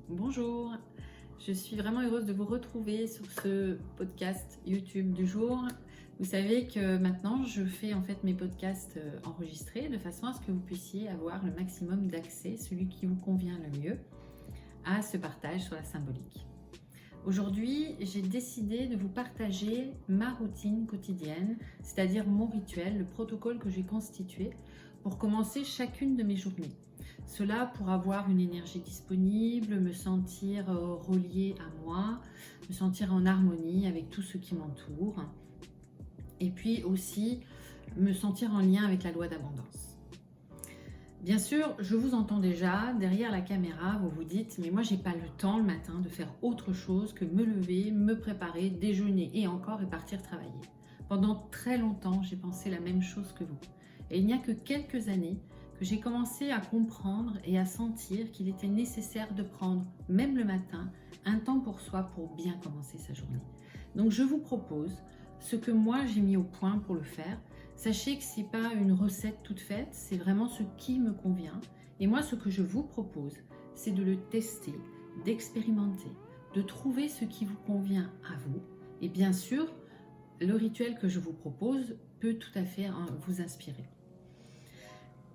Bonjour, je suis vraiment heureuse de vous retrouver sur ce podcast YouTube du jour. Vous savez que maintenant je fais en fait mes podcasts enregistrés de façon à ce que vous puissiez avoir le maximum d'accès, celui qui vous convient le mieux, à ce partage sur la symbolique. Aujourd'hui, j'ai décidé de vous partager ma routine quotidienne, c'est-à-dire mon rituel, le protocole que j'ai constitué pour commencer chacune de mes journées. Cela pour avoir une énergie disponible, me sentir reliée à moi, me sentir en harmonie avec tout ce qui m'entoure et puis aussi me sentir en lien avec la loi d'abondance. Bien sûr, je vous entends déjà, derrière la caméra, vous vous dites « mais moi j'ai pas le temps le matin de faire autre chose que me lever, me préparer, déjeuner et encore et partir travailler ». Pendant très longtemps, j'ai pensé la même chose que vous. Et il n'y a que quelques années que j'ai commencé à comprendre et à sentir qu'il était nécessaire de prendre, même le matin, un temps pour soi pour bien commencer sa journée. Donc je vous propose ce que moi j'ai mis au point pour le faire. Sachez que ce n'est pas une recette toute faite, c'est vraiment ce qui me convient. Et moi, ce que je vous propose, c'est de le tester, d'expérimenter, de trouver ce qui vous convient à vous. Et bien sûr, le rituel que je vous propose peut tout à fait vous inspirer.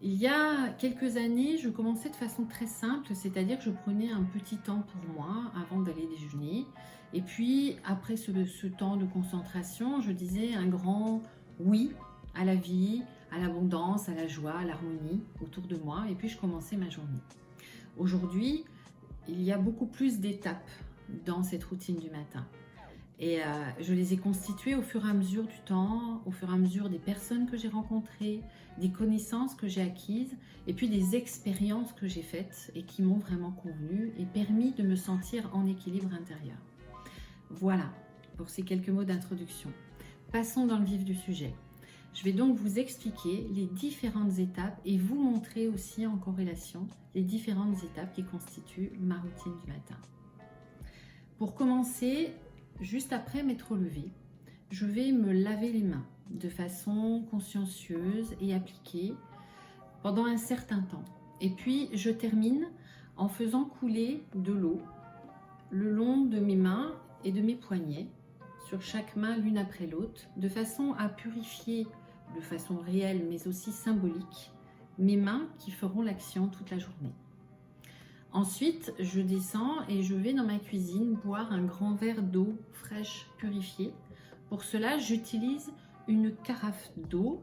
Il y a quelques années, je commençais de façon très simple, c'est-à-dire que je prenais un petit temps pour moi avant d'aller déjeuner. Et puis, après ce temps de concentration, je disais un grand oui à la vie, à l'abondance, à la joie, à l'harmonie autour de moi. Et puis, je commençais ma journée. Aujourd'hui, il y a beaucoup plus d'étapes dans cette routine du matin. Et je les ai constituées au fur et à mesure du temps, au fur et à mesure des personnes que j'ai rencontrées, des connaissances que j'ai acquises et puis des expériences que j'ai faites et qui m'ont vraiment convenu et permis de me sentir en équilibre intérieur. Voilà pour ces quelques mots d'introduction. Passons dans le vif du sujet. Je vais donc vous expliquer les différentes étapes et vous montrer aussi en corrélation les différentes étapes qui constituent ma routine du matin. Pour commencer, juste après m'être levée, je vais me laver les mains de façon consciencieuse et appliquée pendant un certain temps. Et puis je termine en faisant couler de l'eau le long de mes mains et de mes poignets, sur chaque main l'une après l'autre, de façon à purifier de façon réelle mais aussi symbolique mes mains qui feront l'action toute la journée. Ensuite, je descends et je vais dans ma cuisine boire un grand verre d'eau fraîche purifiée. Pour cela, j'utilise une carafe d'eau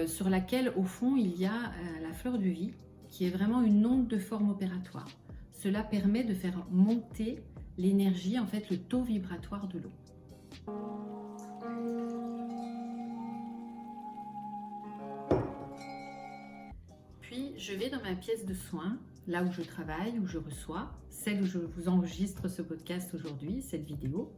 sur laquelle, au fond, il y a la fleur de vie, qui est vraiment une onde de forme opératoire. Cela permet de faire monter l'énergie, en fait, le taux vibratoire de l'eau. Puis, je vais dans ma pièce de soins, là où je travaille, où je reçois, celle où je vous enregistre ce podcast aujourd'hui, cette vidéo.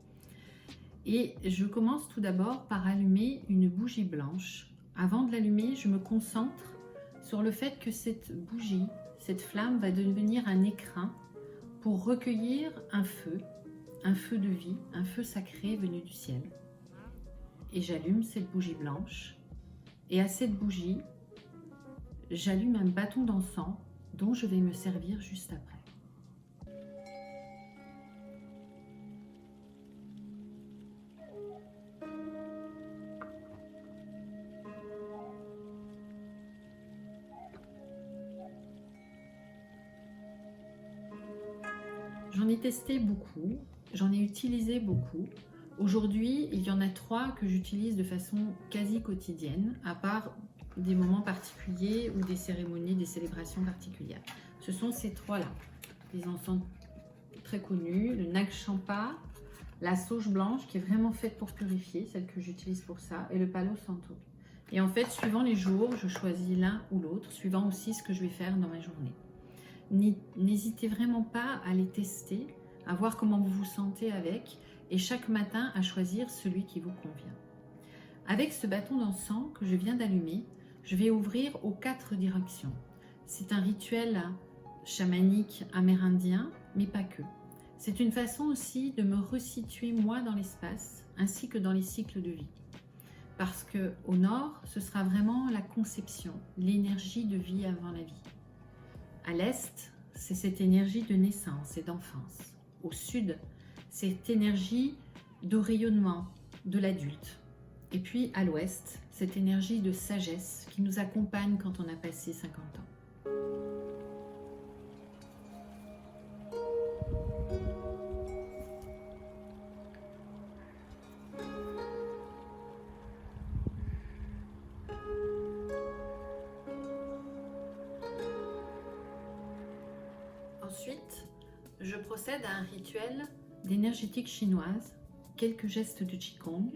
Et je commence tout d'abord par allumer une bougie blanche. Avant de l'allumer, je me concentre sur le fait que cette bougie, cette flamme va devenir un écrin pour recueillir un feu de vie, un feu sacré venu du ciel. Et j'allume cette bougie blanche. Et à cette bougie, j'allume un bâton d'encens dont je vais me servir juste après. J'en ai testé beaucoup, j'en ai utilisé beaucoup. Aujourd'hui, il y en a 3 que j'utilise de façon quasi quotidienne, à part des moments particuliers ou des cérémonies, des célébrations particulières. Ce sont ces 3-là, des encens très connus, le Nag Champa, la sauge blanche qui est vraiment faite pour purifier, celle que j'utilise pour ça, et le Palo Santo. Et en fait, suivant les jours, je choisis l'un ou l'autre, suivant aussi ce que je vais faire dans ma journée. N'hésitez vraiment pas à les tester, à voir comment vous vous sentez avec, et chaque matin à choisir celui qui vous convient. Avec ce bâton d'encens que je viens d'allumer, je vais ouvrir aux 4 directions. C'est un rituel chamanique amérindien, mais pas que. C'est une façon aussi de me resituer moi dans l'espace, ainsi que dans les cycles de vie. Parce qu'au nord, ce sera vraiment la conception, l'énergie de vie avant la vie. À l'est, c'est cette énergie de naissance et d'enfance. Au sud, cette énergie de rayonnement de l'adulte. Et puis à l'ouest, cette énergie de sagesse qui nous accompagne quand on a passé 50 ans. Ensuite, je procède à un rituel d'énergétique chinoise, quelques gestes de Qigong,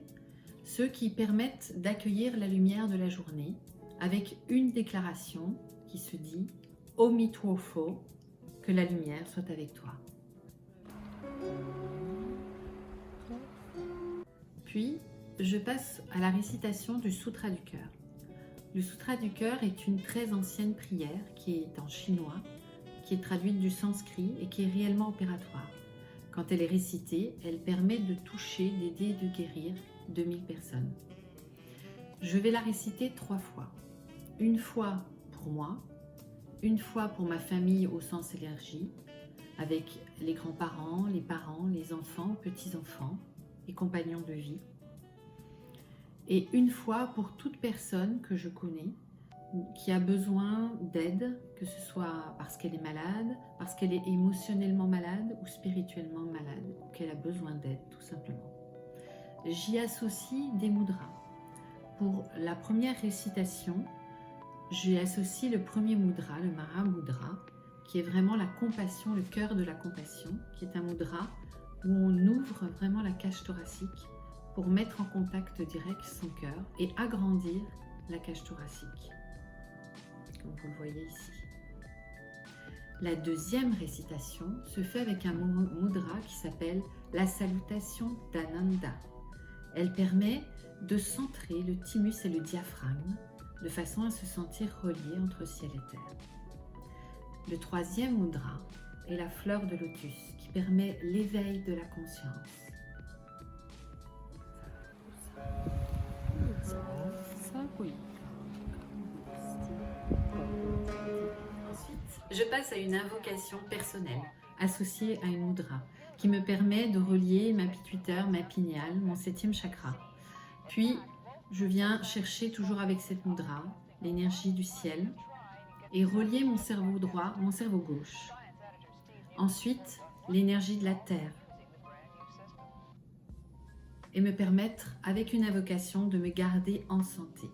ceux qui permettent d'accueillir la lumière de la journée avec une déclaration qui se dit « Omi Tuo Fo », que la lumière soit avec toi. Puis, je passe à la récitation du Sutra du cœur. Le Sutra du cœur est une très ancienne prière qui est en chinois, qui est traduite du sanskrit et qui est réellement opératoire. Quand elle est récitée, elle permet de toucher, d'aider et de guérir 2000 personnes. Je vais la réciter 3 fois. Une fois pour moi, une fois pour ma famille au sens élargi, avec les grands-parents, les parents, les enfants, petits-enfants et compagnons de vie. Et une fois pour toute personne que je connais qui a besoin d'aide, que ce soit parce qu'elle est malade, parce qu'elle est émotionnellement malade ou spirituellement malade, ou qu'elle a besoin d'aide tout simplement. J'y associe des mudras. Pour la première récitation, j'y associe le premier mudra, le Mahamudra, qui est vraiment la compassion, le cœur de la compassion, qui est un mudra où on ouvre vraiment la cage thoracique pour mettre en contact direct son cœur et agrandir la cage thoracique, comme vous le voyez ici. La deuxième récitation se fait avec un mudra qui s'appelle la salutation d'Ananda. Elle permet de centrer le thymus et le diaphragme de façon à se sentir relié entre ciel et terre. Le troisième mudra est la fleur de lotus qui permet l'éveil de la conscience. Ensuite, je passe à une invocation personnelle associée à une mudra qui me permet de relier ma pituitaire, ma pinéale, mon 7e chakra. Puis, je viens chercher toujours avec cette mudra l'énergie du ciel et relier mon cerveau droit, mon cerveau gauche. Ensuite, l'énergie de la terre et me permettre, avec une invocation, de me garder en santé.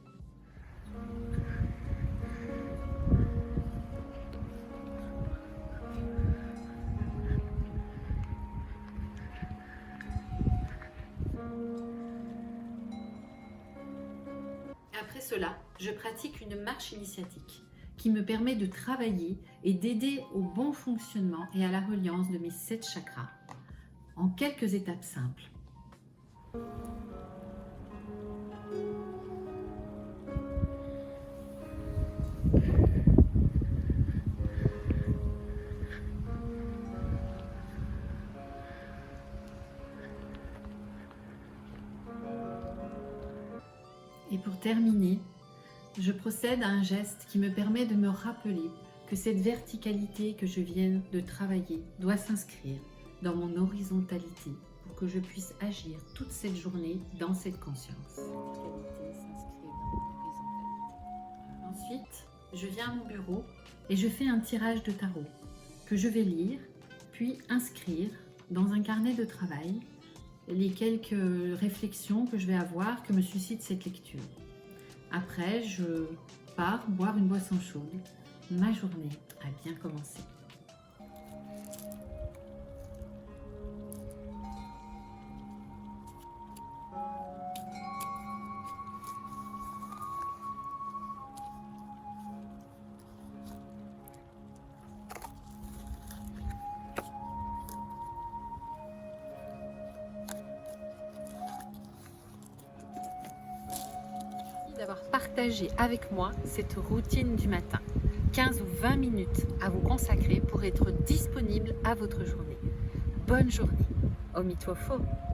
Après cela, je pratique une marche initiatique qui me permet de travailler et d'aider au bon fonctionnement et à la reliance de mes 7 chakras en quelques étapes simples. Et pour terminer, je procède à un geste qui me permet de me rappeler que cette verticalité que je viens de travailler doit s'inscrire dans mon horizontalité pour que je puisse agir toute cette journée dans cette conscience. Ensuite, je viens à mon bureau et je fais un tirage de tarot que je vais lire, puis inscrire dans un carnet de travail les quelques réflexions que je vais avoir, que me suscite cette lecture. Après, je pars boire une boisson chaude. Ma journée a bien commencé. D'avoir partagé avec moi cette routine du matin. 15 ou 20 minutes à vous consacrer pour être disponible à votre journée. Bonne journée. Omi Tuo Fo.